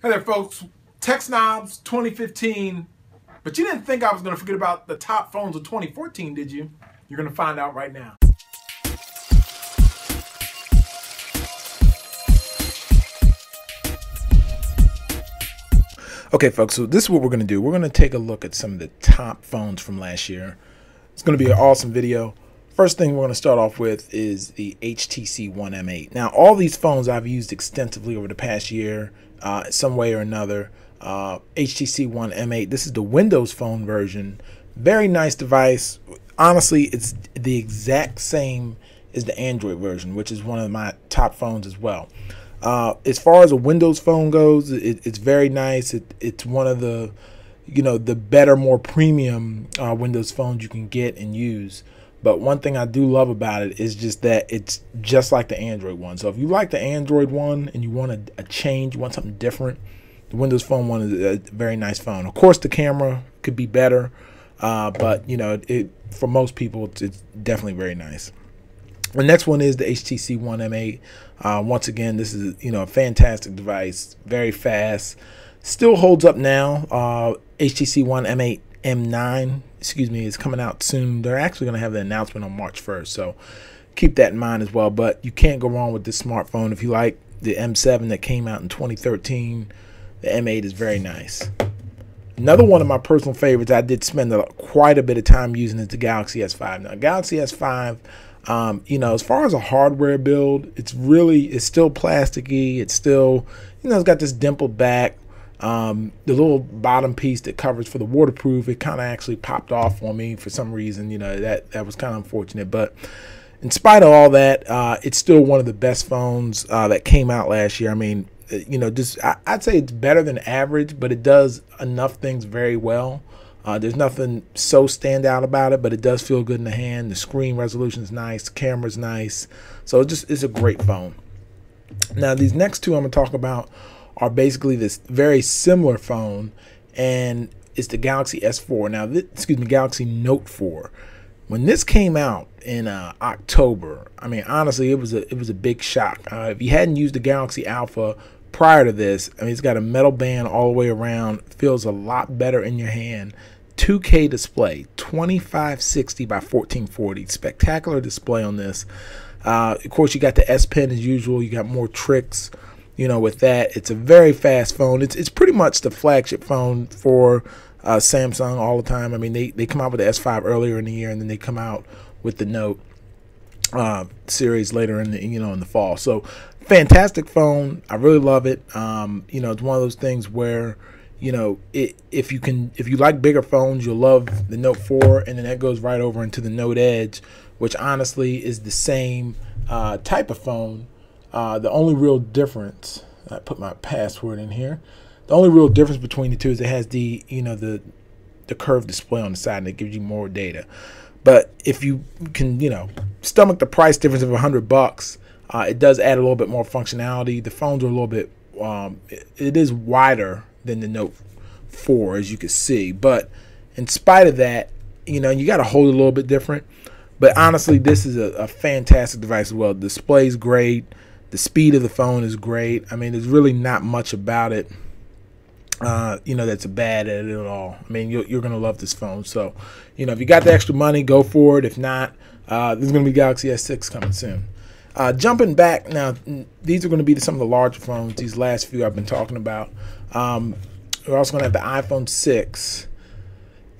Hey there, folks. TechSnobs 2015. But you didn't think I was going to forget about the top phones of 2014, did you? You're going to find out right now. Okay, folks, so this is what we're going to do. We're going to take a look at some of the top phones from last year. It's going to be an awesome video. First thing we're going to start off with is the HTC One M8. Now, all these phones I've used extensively over the past year, some way or another. HTC One M8, this is the Windows Phone version. Very nice device. Honestly, it's the exact same as the Android version, which is one of my top phones as well. As far as a Windows Phone goes, it's very nice. It's one of the, the better, more premium Windows phones you can get and use. But one thing I do love about it is just that it's just like the Android one. So if you like the Android one and you want a change, you want something different, the Windows Phone one is a very nice phone. Of course, the camera could be better, but for most people, it's definitely very nice. The next one is the HTC One M8. Once again, this is a fantastic device, very fast, still holds up now. HTC One M8 M9, is coming out soon. They're actually going to have the announcement on March 1st, so keep that in mind as well. But you can't go wrong with this smartphone. If you like the M7 that came out in 2013, the M8 is very nice. Another one of my personal favorites, I did spend quite a bit of time using, is the Galaxy S5. Now, Galaxy S5, as far as a hardware build, it's still plasticky. It's still, it's got this dimpled back. The little bottom piece that covers for the waterproof, it kind of actually popped off on me for some reason. That was kind of unfortunate. But in spite of all that, it's still one of the best phones that came out last year. I mean, I'd say it's better than average, but it does enough things very well. There's nothing so stand out about it, but it does feel good in the hand. The screen resolution is nice. The camera's nice. So it's a great phone. Now, these next two I'm going to talk about are basically this very similar phone, and it's the Galaxy S4. Now, Galaxy Note 4. When this came out in October, I mean, honestly, it was a big shock. If you hadn't used the Galaxy Alpha prior to this, I mean, it's got a metal band all the way around. Feels a lot better in your hand. 2K display, 2560 by 1440. Spectacular display on this. Of course, you got the S Pen as usual. You got more tricks, with that. It's a very fast phone. It's pretty much the flagship phone for Samsung all the time. I mean, they come out with the S5 earlier in the year, and then they come out with the Note series later in the in the fall. So fantastic phone. I really love it. It's one of those things where if you like bigger phones, you'll love the Note 4, and then that goes right over into the Note Edge, which honestly is the same type of phone. The only real difference, I put my password in here. The only real difference between the two is it has the curved display on the side, and it gives you more data. But if you can, stomach the price difference of $100, it does add a little bit more functionality. The phones are a little bit, it is wider than the Note 4, as you can see. But in spite of that, you got to hold it a little bit different. But honestly, this is a fantastic device as well. The display's great. The speed of the phone is great. I mean, there's really not much about it, that's bad at it at all. I mean, you're going to love this phone. So, if you got the extra money, go for it. If not, there's going to be Galaxy S6 coming soon. Jumping back, now, these are going to be some of the larger phones, these last few I've been talking about. We're also going to have the iPhone 6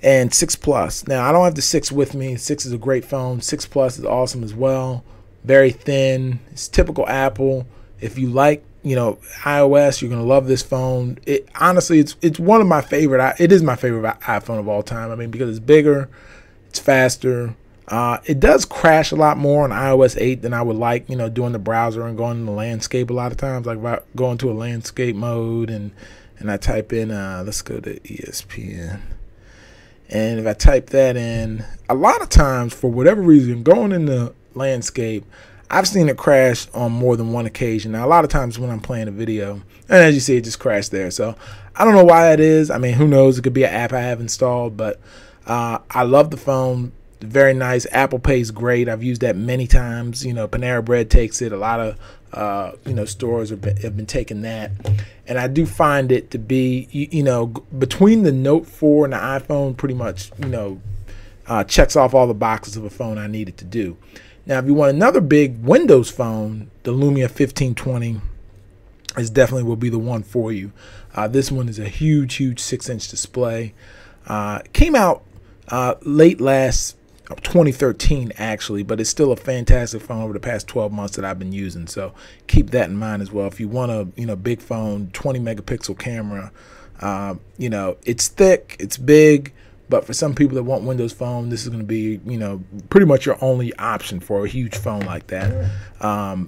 and 6 Plus. Now, I don't have the 6 with me. 6 is a great phone. 6 Plus is awesome as well. Very thin. It's typical Apple. If you like, iOS, you're going to love this phone. Honestly, it's one of my favorite. It is my favorite iPhone of all time. I mean, because it's bigger, it's faster. It does crash a lot more on iOS 8 than I would like, doing the browser and going in the landscape a lot of times. Like if I go into a landscape mode and I type in, let's go to ESPN. And if I type that in, a lot of times, for whatever reason, going in the landscape, I've seen it crash on more than one occasion. Now, a lot of times when I'm playing a video, and as you see, it just crashed there. So I don't know why that is. I mean, who knows? It could be an app I have installed, but I love the phone. very nice. Apple Pay is great. I've used that many times. You know, Panera Bread takes it. A lot of you know, stores have been taking that, and I do find it to be, you know, between the Note 4 and the iPhone, pretty much, you know, checks off all the boxes of a phone I needed to do. Now, if you want another big Windows phone, the Lumia 1520 is definitely will be the one for you. This one is a huge 6-inch display. Came out late last 2013 actually, but it's still a fantastic phone over the past 12 months that I've been using. So keep that in mind as well. If you want a, you know, big phone, 20 megapixel camera, you know, it's thick, it's big. But for some people that want Windows Phone, this is going to be, you know, pretty much your only option for a huge phone like that,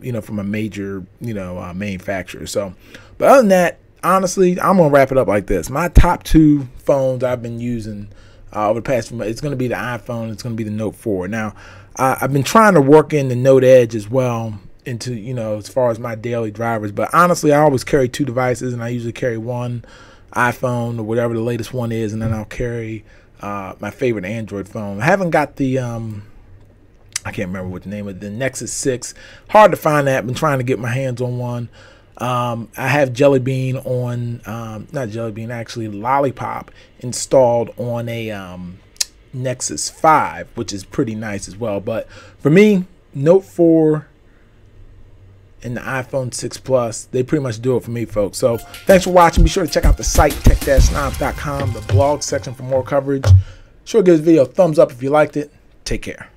you know, from a major, you know, manufacturer. So, but other than that, honestly, I'm going to wrap it up like this. My top 2 phones I've been using over the past few months, it's going to be the iPhone, it's going to be the Note 4. Now, I've been trying to work in the Note Edge as well into, you know, as far as my daily drivers. But honestly, I always carry 2 devices, and I usually carry one iPhone or whatever the latest one is, and then I'll carry my favorite Android phone. I haven't got the I can't remember what the name of the Nexus 6. Hard to find that. Been trying to get my hands on one. I have Jelly Bean on, not Jelly Bean, actually Lollipop installed on a Nexus 5, which is pretty nice as well. But for me, Note 4 and the iPhone 6 Plus, they pretty much do it for me, folks. So thanks for watching. Be sure to check out the site, tech-snobs.com, the blog section for more coverage. Sure, give this video a thumbs up if you liked it. Take care.